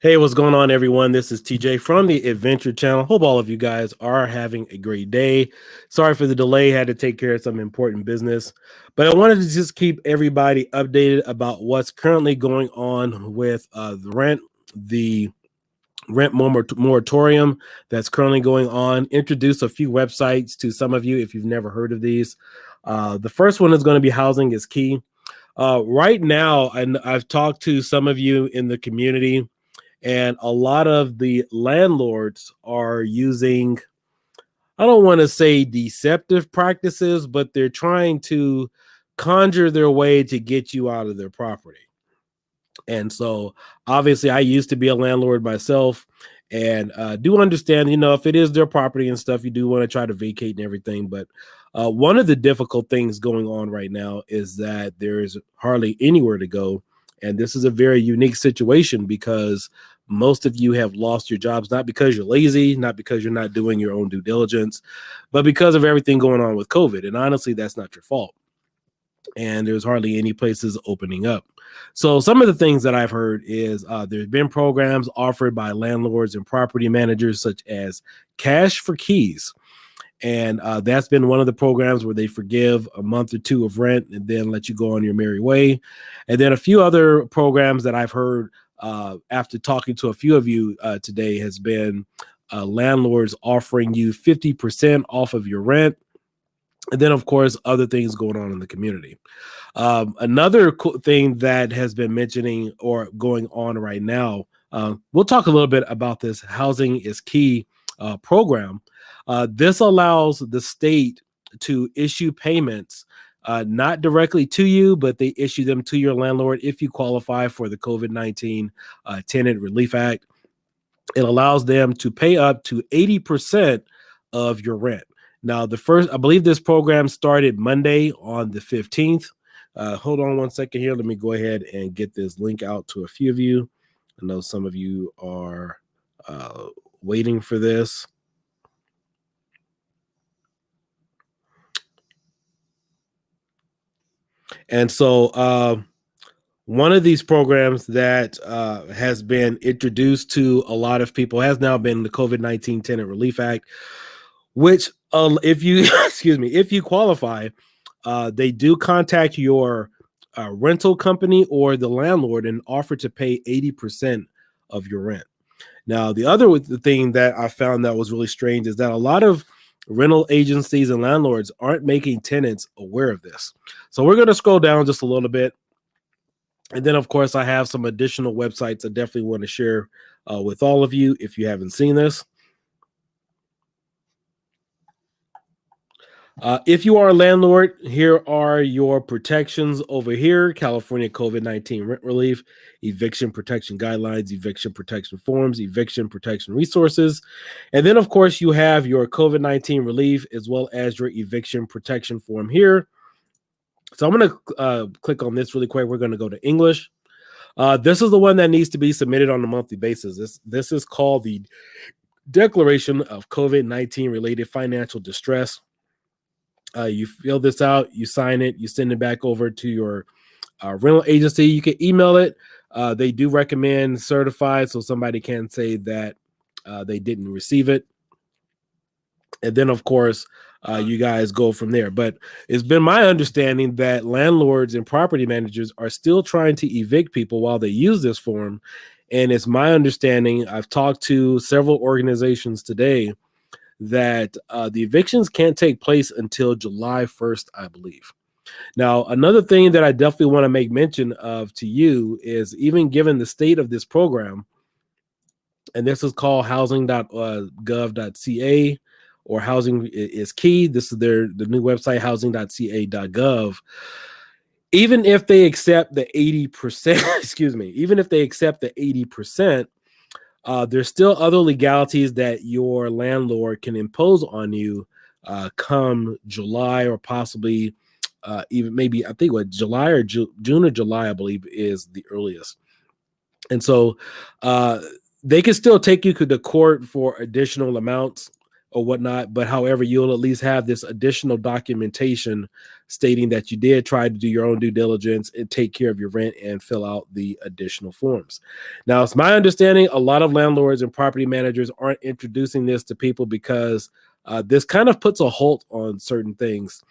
Hey, what's going on, everyone? This is TJ from the Adventure Channel. Hope all of you guys are having a great day. Sorry for the delay, had to take care of some important business, but I wanted to just keep everybody updated about what's currently going on with the rent moratorium that's currently going on. Introduce a few websites to some of you if you've never heard of these. The first one is going to be Housing is Key. Right now, and I've talked to some of you in the community, and a lot of the landlords are using, I don't want to say deceptive practices, but they're trying to conjure their way to get you out of their property. And so obviously I used to be a landlord myself, and do understand, if it is their property and stuff, you do want to try to vacate and everything. But one of the difficult things going on right now is that there's hardly anywhere to go. And this is a very unique situation because most of you have lost your jobs, not because you're lazy, not because you're not doing your own due diligence, but because of everything going on with COVID. And honestly, that's not your fault. And there's hardly any places opening up. So some of the things that I've heard is there's been programs offered by landlords and property managers, such as Cash for Keys. And that's been one of the programs where they forgive a month or two of rent and then let you go on your merry way. And then a few other programs that I've heard after talking to a few of you today has been landlords offering you 50% off of your rent. And then, of course, other things going on in the community. Another thing that has been mentioning or going on right now, we'll talk a little bit about this Housing is Key program. This allows the state to issue payments not directly to you, but they issue them to your landlord if you qualify for the COVID-19 Tenant Relief Act. It allows them to pay up to 80% of your rent. Now, I believe this program started Monday on the 15th. Hold on one second here. Let me go ahead and get this link out to a few of you. I know some of you are waiting for this. And so one of these programs that has been introduced to a lot of people has now been the COVID-19 Tenant Relief Act, which if you, if you qualify, they do contact your rental company or the landlord and offer to pay 80% of your rent. Now, the thing that I found that was really strange is that a lot of rental agencies and landlords aren't making tenants aware of this. So we're going to scroll down just a little bit. And then, of course, I have some additional websites I definitely want to share with all of you if you haven't seen this. If you are a landlord, here are your protections over here: California COVID-19 rent relief, eviction protection guidelines, eviction protection forms, eviction protection resources. And then, of course, you have your COVID-19 relief as well as your eviction protection form here. So I'm going to click on this really quick. We're going to go to English. This is the one that needs to be submitted on a monthly basis. This is called the Declaration of COVID-19 Related Financial Distress. You fill this out, you sign it, you send it back over to your rental agency. You can email it. They do recommend certified, so somebody can say that they didn't receive it. And then, of course, you guys go from there. But it's been my understanding that landlords and property managers are still trying to evict people while they use this form. And it's my understanding, I've talked to several organizations today, that the evictions can't take place until July 1st, I believe. Now, another thing that I definitely want to make mention of to you is, even given the state of this program, and this is called housing.gov.ca, or Housing is Key. This is the new website, housing.ca.gov. Even if they accept the 80%, even if they accept the 80%, there's still other legalities that your landlord can impose on you come July, or possibly even maybe, I think July or June or July, I believe, is the earliest. And so they can still take you to the court for additional amounts or whatnot. But however, you'll at least have this additional documentation stating that you did try to do your own due diligence and take care of your rent and fill out the additional forms. Now, it's my understanding a lot of landlords and property managers aren't introducing this to people because this kind of puts a halt on certain things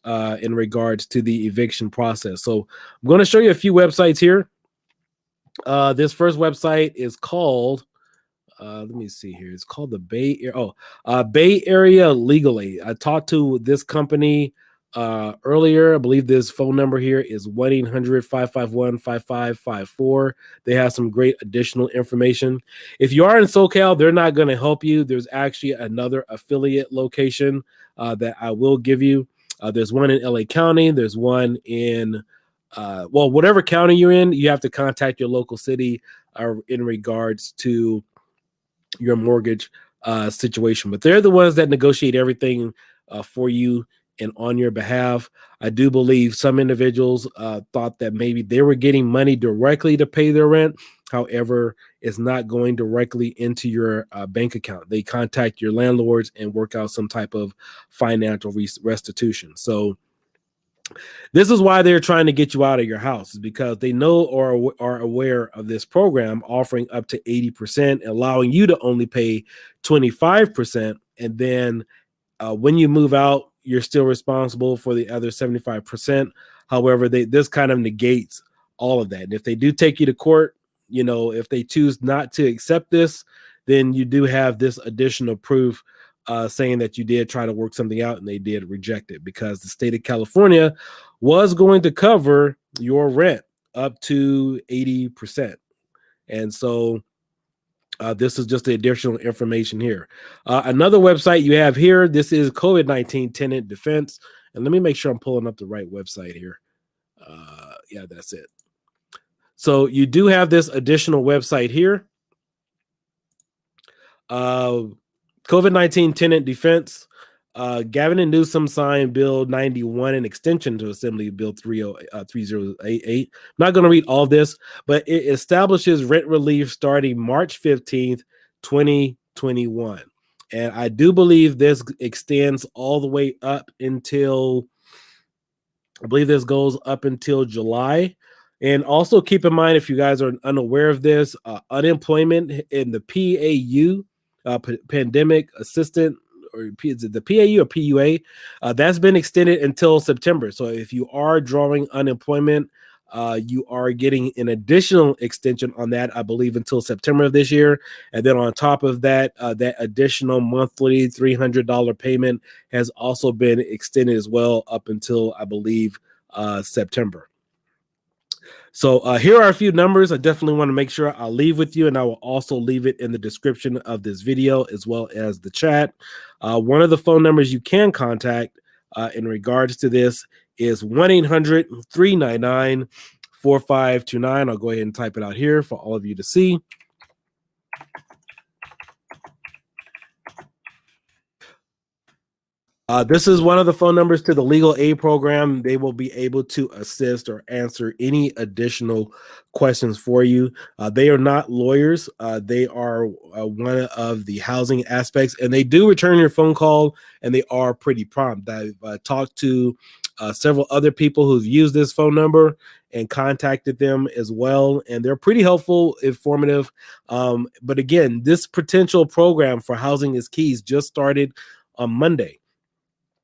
in regards to the eviction process. So I'm going to show you a few websites here. This first website is called, let me see here. It's called the Bay Area. Bay Area Legal Aid. I talked to this company earlier. I believe this phone number here is 1-800-551-5554. They have some great additional information. If you are in SoCal, they're not going to help you. There's actually another affiliate location that I will give you. There's one in LA County. There's one in whatever county you're in, you have to contact your local city in regards to your mortgage situation. But they're the ones that negotiate everything for you and on your behalf. I do believe some individuals thought that maybe they were getting money directly to pay their rent. However, it's not going directly into your bank account. They contact your landlords and work out some type of financial restitution. So this is why they're trying to get you out of your house, is because they know or are aware of this program offering up to 80%, allowing you to only pay 25%. And then when you move out, you're still responsible for the other 75%. However, this kind of negates all of that. And if they do take you to court, if they choose not to accept this, then you do have this additional proof saying that you did try to work something out and they did reject it, because the state of California was going to cover your rent up to 80%. And so this is just the additional information here. Another website you have here, this is COVID-19 Tenant Defense. And let me make sure I'm pulling up the right website here. Yeah, that's it. So you do have this additional website here. COVID-19 Tenant Defense. Gavin and Newsom signed Bill 91, an extension to Assembly Bill 3088. I'm not going to read all this, but it establishes rent relief starting March 15th, 2021. And I do believe this extends all the way up until, I believe this goes up until July. And also keep in mind, if you guys are unaware of this, unemployment in the PAU, pandemic assistant, or is it the PAU or PUA? That's been extended until September. So if you are drawing unemployment, you are getting an additional extension on that, I believe, until September of this year. And then on top of that, that additional monthly $300 payment has also been extended as well up until, I believe, September. So here are a few numbers I definitely want to make sure I'll leave with you, and I will also leave it in the description of this video as well as the chat. One of the phone numbers you can contact in regards to this is 1-800-399-4529. I'll go ahead and type it out here for all of you to see. This is one of the phone numbers to the legal aid program. They will be able to assist or answer any additional questions for you. They are not lawyers. They are one of the housing aspects, and they do return your phone call, and they are pretty prompt. I've talked to several other people who've used this phone number and contacted them as well, and they're pretty helpful, informative. But again, this potential program for Housing is Keys just started on Monday.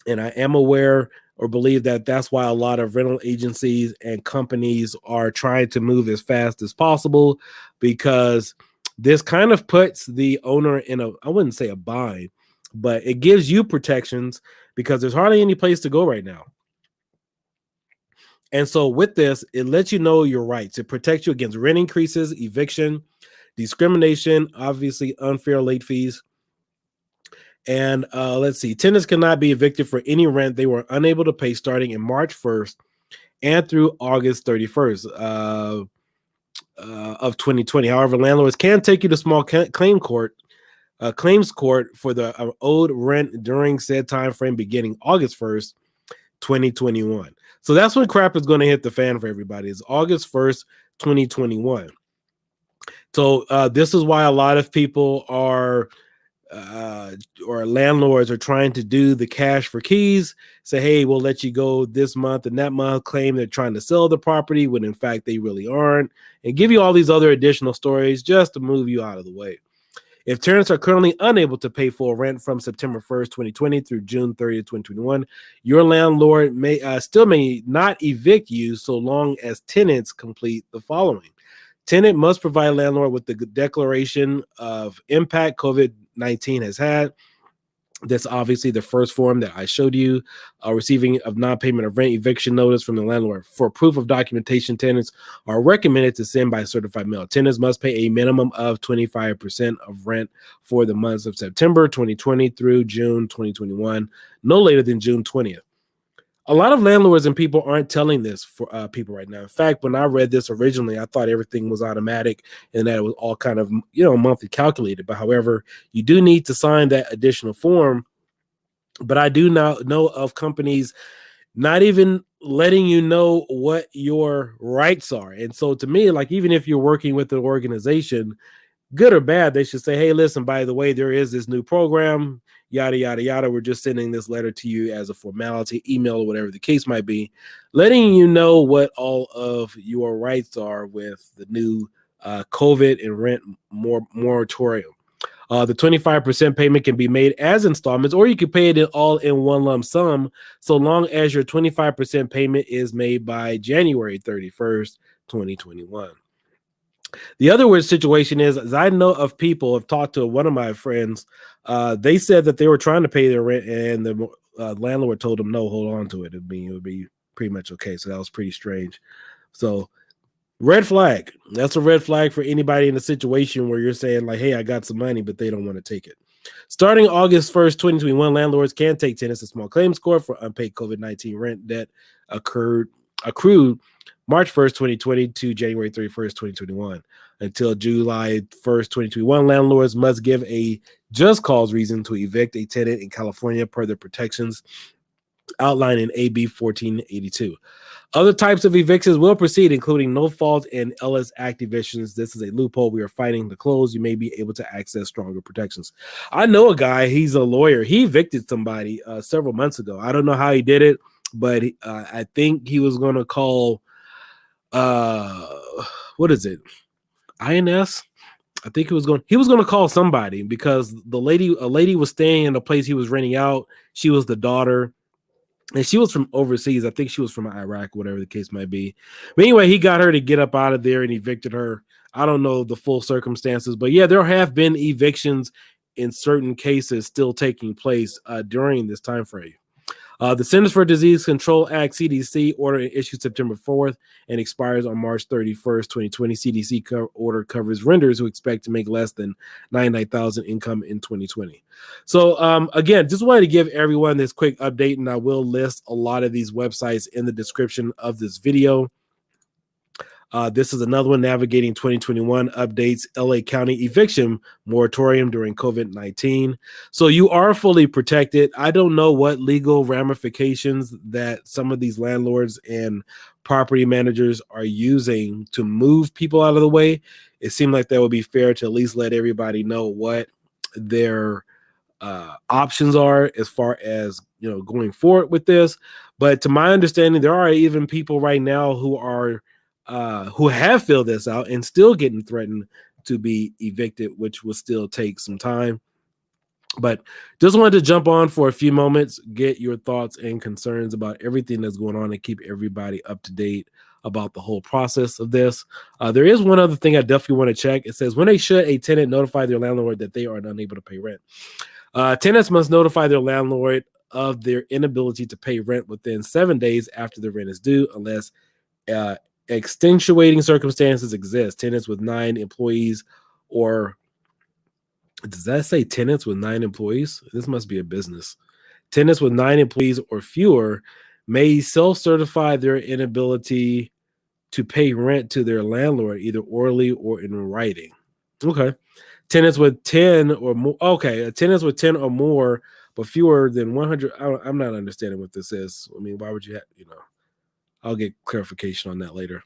And I am aware or believe that that's why a lot of rental agencies and companies are trying to move as fast as possible, because this kind of puts the owner in I wouldn't say a bind, but it gives you protections because there's hardly any place to go right now. And so with this, it lets you know your rights. It protects you against rent increases, eviction, discrimination, obviously unfair late fees. And let's see, tenants cannot be evicted for any rent they were unable to pay starting in March 1st and through August 31st of 2020. However, landlords can take you to small claims court for the owed rent during said time frame beginning August 1st, 2021. So that's when crap is going to hit the fan for everybody. It's August 1st, 2021. So this is why a lot of people are or landlords are trying to do the cash for keys, say, hey, we'll let you go this month and that month, claim they're trying to sell the property when in fact they really aren't, and give you all these other additional stories just to move you out of the way. If tenants are currently unable to pay full rent from September 1st, 2020 through June 30th, 2021, your landlord may still may not evict you so long as tenants complete the following. Tenant must provide landlord with the declaration of impact COVID-19 has had. That's obviously the first form that I showed you. Receiving of non-payment of rent eviction notice from the landlord. For proof of documentation, tenants are recommended to send by certified mail. Tenants must pay a minimum of 25% of rent for the months of September 2020 through June 2021, no later than June 20th. A lot of landlords and people aren't telling this for people right now. In fact, when I read this originally, I thought everything was automatic and that it was all kind of, monthly calculated. But however, you do need to sign that additional form. But I do now know of companies not even letting you know what your rights are. And so to me, like, even if you're working with an organization, good or bad, they should say, hey, listen, by the way, there is this new program, yada, yada, yada. We're just sending this letter to you as a formality, email, or whatever the case might be, letting you know what all of your rights are with the new COVID and rent moratorium. The 25% payment can be made as installments, or you can pay it all in one lump sum, so long as your 25% payment is made by January 31st, 2021. The other weird situation is I know of people, I've talked to one of my friends, they said that they were trying to pay their rent and the landlord told them, no, hold on to it. It would be pretty much okay. So that was pretty strange. So red flag. That's a red flag for anybody in a situation where you're saying like, hey, I got some money, but they don't want to take it. Starting August 1st, 2021, landlords can take tenants to small claims court for unpaid COVID-19 rent that accrued March 1st, 2020 to January 31st, 2021. Until July 1st, 2021, landlords must give a just cause reason to evict a tenant in California per the protections outlined in AB 1482. Other types of evictions will proceed, including no fault and Ellis Act evictions. This is a loophole we are fighting to close. You may be able to access stronger protections. I know a guy, he's a lawyer. He evicted somebody several months ago. I don't know how he did it, but I think he was going to call, what is it? INS? I think he was going to call somebody because a lady was staying in the place he was renting out. She was the daughter. And she was from overseas. I think she was from Iraq, whatever the case might be. But anyway, he got her to get up out of there and evicted her. I don't know the full circumstances, but yeah, there have been evictions in certain cases still taking place during this time frame. The Centers for Disease Control Act, CDC, order issued September 4th and expires on March 31st, 2020. CDC order covers renters who expect to make less than $99,000 income in 2020. So again, just wanted to give everyone this quick update, and I will list a lot of these websites in the description of this video. This is another one, navigating 2021 updates, LA County eviction moratorium during COVID-19. So you are fully protected. I don't know what legal ramifications that some of these landlords and property managers are using to move people out of the way. It seemed like that would be fair to at least let everybody know what their options are as far as going forward with this. But to my understanding, there are even people right now who have filled this out and still getting threatened to be evicted, which will still take some time. But just wanted to jump on for a few moments, get your thoughts and concerns about everything that's going on, and keep everybody up to date about the whole process of this. There is one other thing I definitely want to check. It says, when should a tenant notify their landlord that they are unable to pay rent? Tenants must notify their landlord of their inability to pay rent within 7 days after the rent is due, unless extenuating circumstances exist. Tenants with 9 employees, or does that say tenants with 9 employees? This must be a business. Tenants with 9 employees or fewer may self-certify their inability to pay rent to their landlord, either orally or in writing. Okay. Tenants with 10 or more. Okay. Tenants with 10 or more, but fewer than 100. I'm not understanding what this is. I mean, why would you have, I'll get clarification on that later.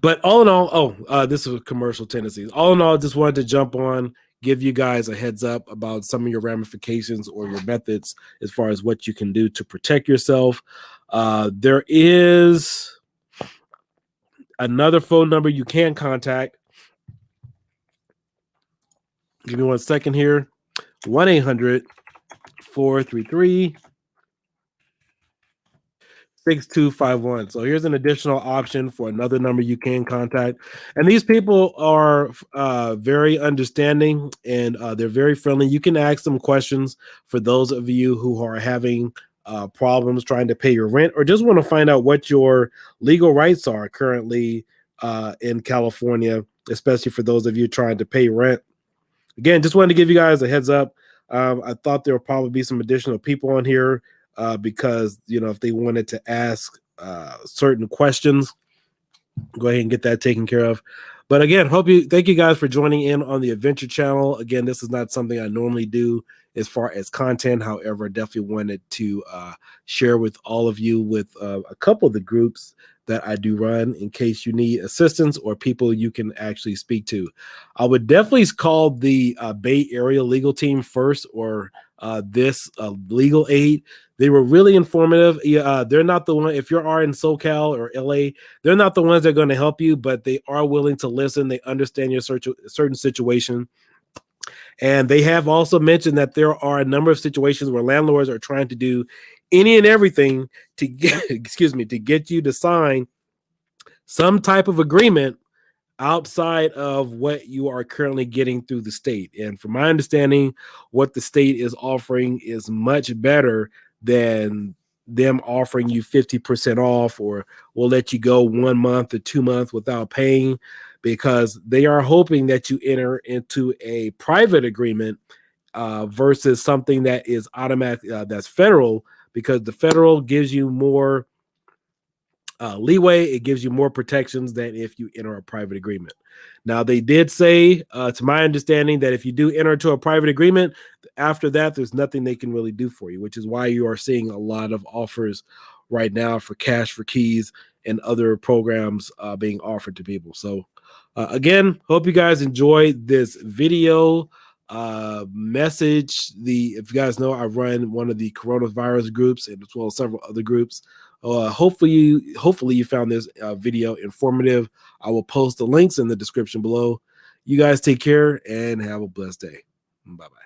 But all in all, this is commercial tendencies. All in all, just wanted to jump on, give you guys a heads up about some of your ramifications or your methods as far as what you can do to protect yourself. There is another phone number you can contact. Give me 1 second here. 1-800-433 6251. So here's an additional option for another number you can contact. And these people are very understanding, and they're very friendly. You can ask them questions for those of you who are having problems trying to pay your rent, or just want to find out what your legal rights are currently in California, especially for those of you trying to pay rent. Again, just wanted to give you guys a heads up. I thought there would probably be some additional people on here because, if they wanted to ask certain questions, go ahead and get that taken care of. But again, thank you guys for joining in on the Adventure channel. Again, this is not something I normally do as far as content. However, I definitely wanted to share with all of you with a couple of the groups that I do run in case you need assistance or people you can actually speak to. I would definitely call the Bay Area legal team first, or this legal aid. They were really informative. They're not the one, if you are in SoCal or LA, they're not the ones that are going to help you, but they are willing to listen. They understand your certain situation. And they have also mentioned that there are a number of situations where landlords are trying to do any and everything to get, to get you to sign some type of agreement outside of what you are currently getting through the state. And from my understanding, what the state is offering is much better than them offering you 50% off, or we'll let you go 1 month or 2 months without paying, because they are hoping that you enter into a private agreement versus something that is automatic, that's federal, because the federal gives you more leeway. It gives you more protections than if you enter a private agreement. Now, they did say, to my understanding, that if you do enter into a private agreement, after that, there's nothing they can really do for you, which is why you are seeing a lot of offers right now for cash for keys and other programs being offered to people. So again, hope you guys enjoyed this video message. If you guys know, I run one of the coronavirus groups, and as well as several other groups. Hopefully you found this video informative. I will post the links in the description below. You guys take care and have a blessed day. Bye-bye.